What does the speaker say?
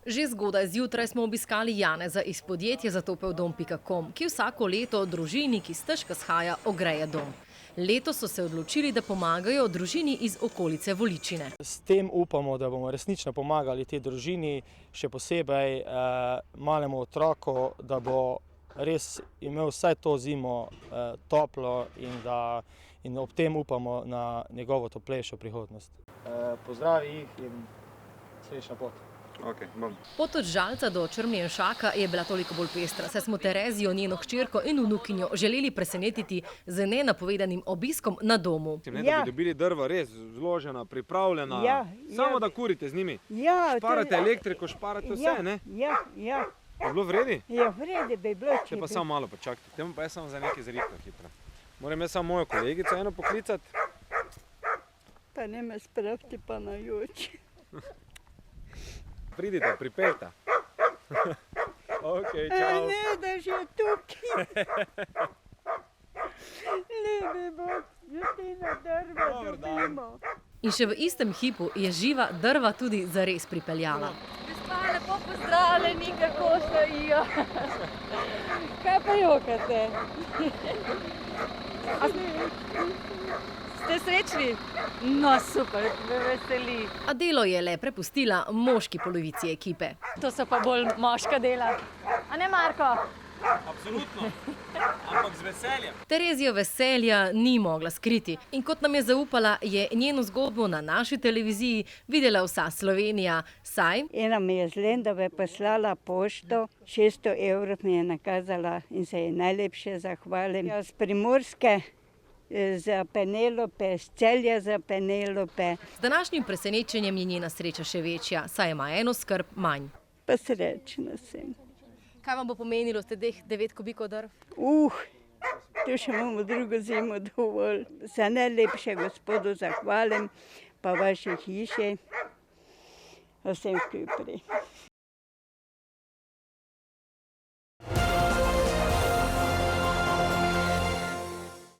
Že zgodaj zjutraj smo obiskali Janeza iz podjetja Zatopevdom.com, ki vsako leto družini, ki stežka shaja, ogreje dom. Letos so se odločili, da pomagajo družini iz okolice Voličine. S tem upamo, da bomo resnično pomagali tej družini, še posebej malemu otroku, da bo res imel vsaj to zimo toplo in ob tem upamo na njegovo toplejšo prihodnost. Pozdravi jih in srečna pot. Okay, Pot od Žalca do Črmljenšaka je bila toliko bolj pestra, saj smo Terezijo, njeno hčerko in vnukinjo želeli presenetiti z nenapovedanim obiskom na domu. Ne, da bi dobili drva res zložena, pripravljena, samo da kurite z njimi. Šparate elektriko, šparate vse, ne? Ja. Je bilo vredi? Ja, vredi bi bilo. Če pa samo malo počakajte, temu pa jaz samo za nekaj zrihto hitro. Moram jaz samo mojo kolegico eno poklicati. Pa ne me spraviti pa na joči. Pridite, pripeljta. Ok, čau. Ne, da že tukaj. Lebi Bog, jutina drva dobimo. In še v istem hipu je živa drva tudi zares pripeljala. Gospa, lepo pozdravljeni, kako stojijo. Kaj pa jokate? Ste srečni? No, super, me veseli. A delo je le prepustila moški polovici ekipe. To so pa bolj moška dela. A ne, Marko? Absolutno, ampak z veseljem. Terezijo veselja ni mogla skriti in kot nam je zaupala, je njeno zgodbo na naši televiziji videla vsa Slovenija, saj Ena mi je z Lendave poslala pošto, 600 evrov mi je nakazala in se je najlepše zahvalim. Z Primorske za Penelope, z Celja za Penelope. z današnjim presenečenjem je njena sreča še večja, saj ima eno skrb manj. Pa srečna sem. Kaj vam bo pomenilo z teh 9 kubikov drv? To še imamo drugo zimo dovolj. Za najlepše gospodu zahvalim, pa vaše hiše, vsem skupaj.